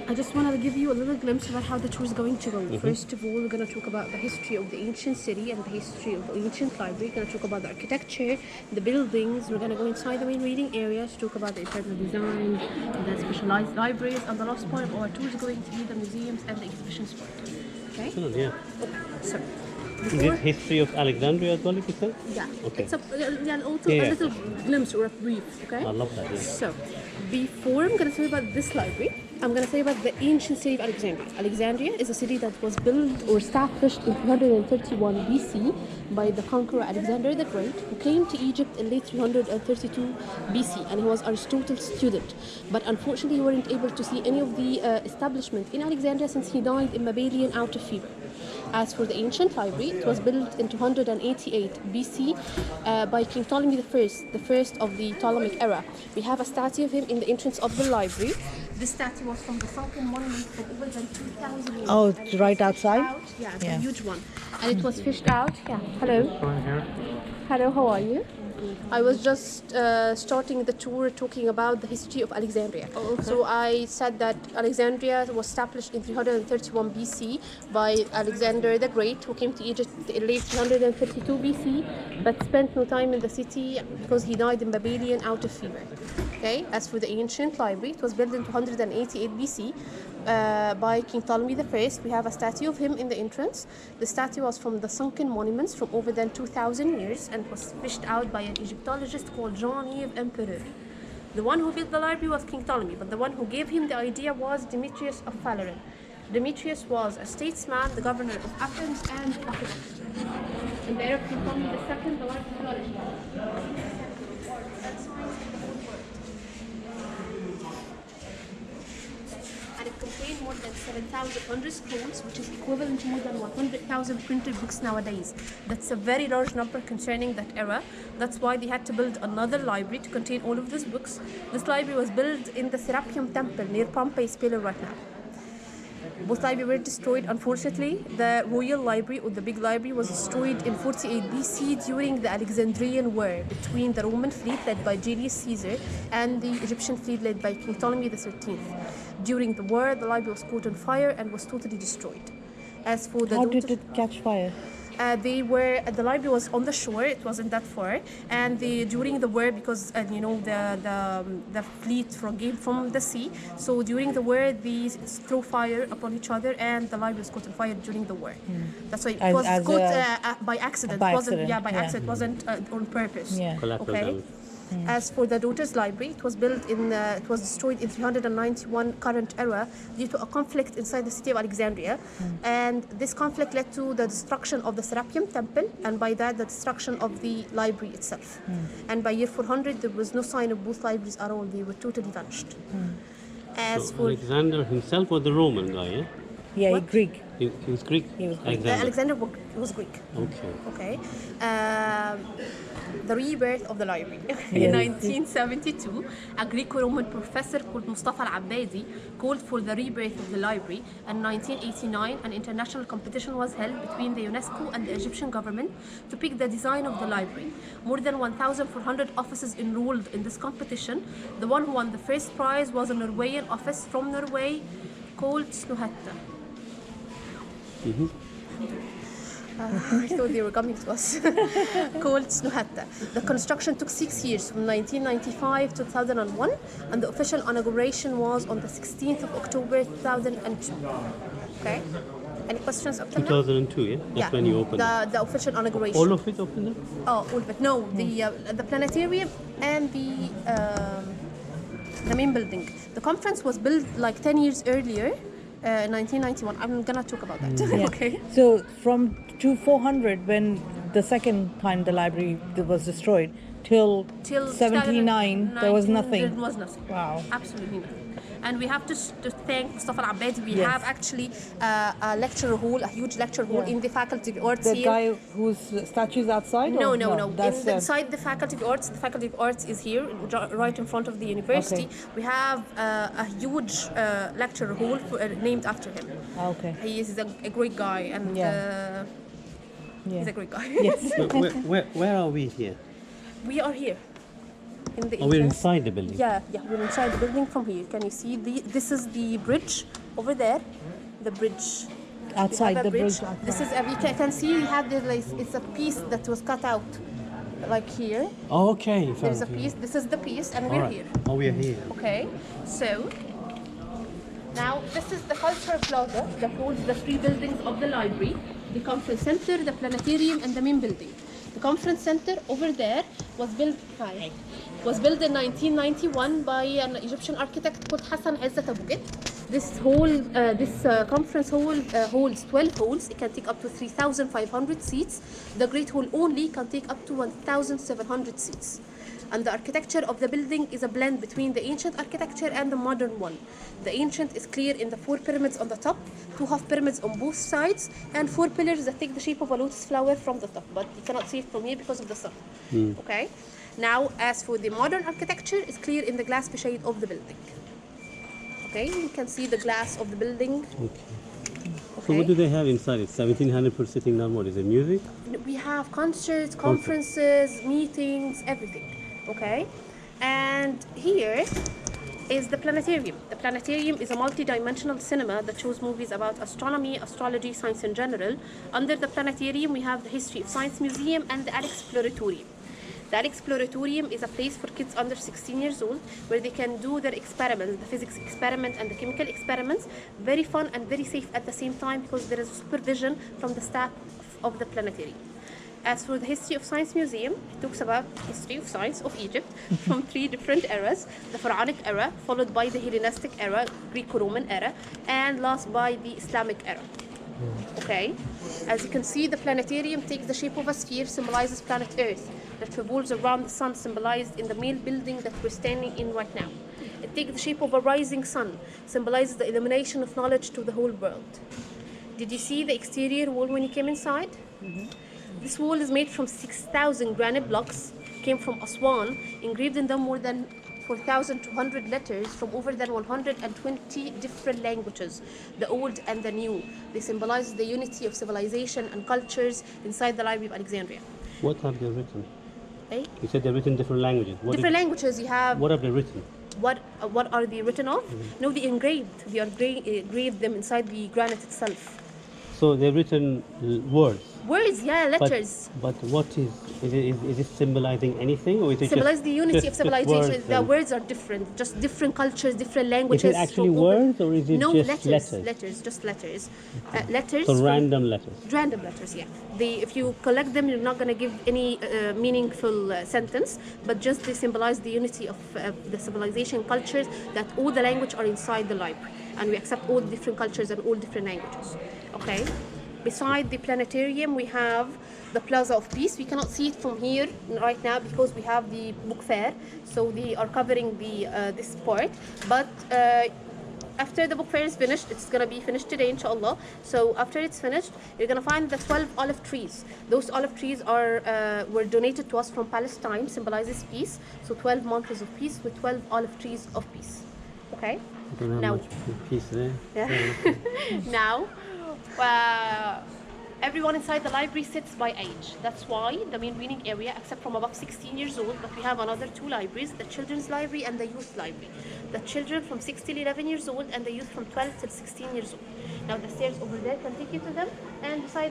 I just want to give you a little glimpse about how the tour is going to go. First of all, we're going to talk about the history of the ancient city and the history of the ancient library. We're going to talk about the architecture, the buildings. We're going to go inside the main reading area to talk about the internal design, the specialized libraries, and the last part of our tour is going to be the museums and the exhibition spot. Okay? Excellent, yeah. Okay, so Is it history of Alexandria as well, you said? yeah, Okay. it's a little glimpse or a brief, okay? I love that, yeah. So, before I'm going to tell you about this library, I'm going to tell you about the ancient city of Alexandria. Alexandria is a city that was built or established in 331 BC by the conqueror Alexander the Great, who came to Egypt in late 332 BC, and he was Aristotle's student. But unfortunately, he weren't able to see any of the establishment in Alexandria since he died in Babylon out of fever. As for the ancient library, it was built in 288 BC by King Ptolemy I, the first of the Ptolemaic era. We have a statue of him in the entrance of the library. This statue was from the sunken monument from over than 2,000 years. Oh, it's right outside? Yeah, it's a huge one. And it was fished out. Yeah, hello. Hello, how are you? I was just starting the tour talking about the history of Alexandria. Oh, okay. So I said that Alexandria was established in 331 BC by Alexander the Great, who came to Egypt in late 332 BC, but spent no time in the city because he died in Babylon out of fever. Okay. As for the ancient library, it was built in 288 BC by King Ptolemy I. We have a statue of him in the entrance. The statue was from the sunken monuments from over than 2,000 years and was fished out by an Egyptologist called Jean-Yves Emperor. The one who built the library was King Ptolemy, but the one who gave him the idea was Demetrius of Phaleron. Demetrius was a statesman, the governor of Athens and Ephesus. In the era of King Ptolemy II, the library flourished. Contain more than 7,100 scrolls, which is equivalent to more than 100,000 printed books nowadays. That's a very large number concerning that era. That's why they had to build another library to contain all of these books. This library was built in the Serapeum Temple near Pompey's pillar right now. Both libraries were destroyed, unfortunately. The royal library, or the big library, was destroyed in 48 BC during the Alexandrian War between the Roman fleet led by Julius Caesar and the Egyptian fleet led by King Ptolemy XIII. During the war, the library was caught on fire and was totally destroyed. As for the How did it catch fire? The library was on the shore. It wasn't that far, and during the war, because the fleet came from the sea, so during the war they threw fire upon each other, and the library was caught on fire during the war. That's why it was caught by accident. By accident. accident. It wasn't on purpose. Yeah. Okay. As for the Daughters Library, it was destroyed in 391 current era due to a conflict inside the city of Alexandria, and this conflict led to the destruction of the Serapeum Temple, and by that the destruction of the library itself. And by year 400, there was no sign of both libraries at all; they were totally vanished. As for Alexander himself was the Roman guy, yeah? Yeah, Greek. He was Greek. He was Greek. Alexander was Greek. Okay. The rebirth of the library. In 1972, a Greco-Roman professor called Mustafa Al-Abbadi called for the rebirth of the library. In 1989, an international competition was held between the UNESCO and the Egyptian government to pick the design of the library. More than 1,400 offices enrolled in this competition. The one who won the first prize was a Norwegian office from Norway called Snohetta. I thought they were coming to us. Called Snohetta. The construction took 6 years, from 1995 to 2001, and the official inauguration was on the 16th of October 2002. Okay? Any questions up to now? 2002, yeah? That's when you opened it. The official inauguration. All of it opened it? Oh, all of it. No, the planetarium and the main building. The conference was built like 10 years earlier. 1991. I'm gonna talk about that. Yeah. Okay. So from 400, when the second time the library was destroyed, till 79, there was nothing. There was nothing. Wow. Absolutely nothing. And we have to thank Mustafa Al-Abbadi. We Yes. have actually a lecture hall, a huge lecture hall in the Faculty of Arts The here. guy whose statue is outside? No. That's Inside the Faculty of Arts, the Faculty of Arts is here, right in front of the university. Okay. We have a huge lecture hall named after him. Okay. He is a great guy, and Yeah. he's a great guy. Yes. Where are we here? We are here. in the Oh, we're entrance. inside the building. Yeah, we're inside the building from here. Can you see this is the bridge over there? The bridge. Outside We have a the bridge. This is we can see you have the like, it's a piece that was cut out, like here. Oh, okay. There's a found it. piece. This is the piece, and All we're right. here. Oh, we are here. Okay, so now this is the cultural plaza that holds the three buildings of the library: the conference center, the planetarium, and the main building. The conference center over there was built. Was built in 1991 by an Egyptian architect called Hassan Izzat Abu Git. This conference hall holds 12 halls. It can take up to 3,500 seats. The Great Hall only can take up to 1,700 seats. And the architecture of the building is a blend between the ancient architecture and the modern one. The ancient is clear in the 4 pyramids on the top, 2 half pyramids on both sides, and 4 pillars that take the shape of a lotus flower from the top. But you cannot see it from here because of the sun. Okay. Now, as for the modern architecture, it's clear in the glass facade of the building. Okay, you can see the glass of the building. So what do they have inside? It's 1,700 per sitting down. What is it? Music? We have concerts, conferences, meetings, everything. Okay, and here is the planetarium. The planetarium is a multi-dimensional cinema that shows movies about astronomy, astrology, science in general. Under the planetarium, we have the History of Science Museum and the Alexploratorium. The Alexploratorium is a place for kids under 16 years old where they can do their experiments, the physics experiment and the chemical experiments. Very fun and very safe at the same time because there is supervision from the staff of the planetarium. As for the History of Science Museum, it talks about history of science of Egypt from 3 different eras: the Pharaonic era, followed by the Hellenistic era, Greco-Roman era, and last by the Islamic era. Okay, as you can see, the planetarium takes the shape of a sphere, symbolizes planet Earth that revolves around the sun, symbolized in the main building that we're standing in right now. It takes the shape of a rising sun, symbolizes the illumination of knowledge to the whole world. Did you see the exterior wall when you came inside? This wall is made from 6,000 granite blocks, came from Aswan, engraved in them more than 4,200 letters from over than 120 different languages, the old and the new. They symbolize the unity of civilization and cultures inside the Library of Alexandria. What have they written? Eh? You said they're written in different languages. Different languages you have. What have they written? What are they written of? No, they engraved. They engraved them inside the granite itself. So they've written words. Words, yeah, letters. But what is it symbolizing anything, or is it Symbolize just, the unity just of civilization. words The and- words are different, just different cultures, different languages. Is it actually from over- words, or is it no, just letters? letters? Letters, just letters. Letters. So from- random letters. Random letters, yeah. If you collect them, you're not going to give any meaningful sentence, but just they symbolize the unity of the civilization cultures, that all the language are inside the library, and we accept all different cultures and all different languages. Okay. Beside the planetarium, we have the Plaza of Peace. We cannot see it from here right now because we have the book fair, so they are covering the this part. But after the book fair is finished, it's gonna be finished today, inshallah. So after it's finished, you're gonna find the 12 olive trees. Those olive trees are were donated to us from Palestine, symbolizes peace. So 12 months of peace with 12 olive trees of peace. Okay. I don't have Now- much peace there. Yeah. Now, everyone inside the library sits by age. That's why the main reading area, except from above 16 years old, but we have another 2 libraries, the children's library and the youth library. The children from 6 till 11 years old and the youth from 12 till 16 years old. Now the stairs over there can take you to them, and beside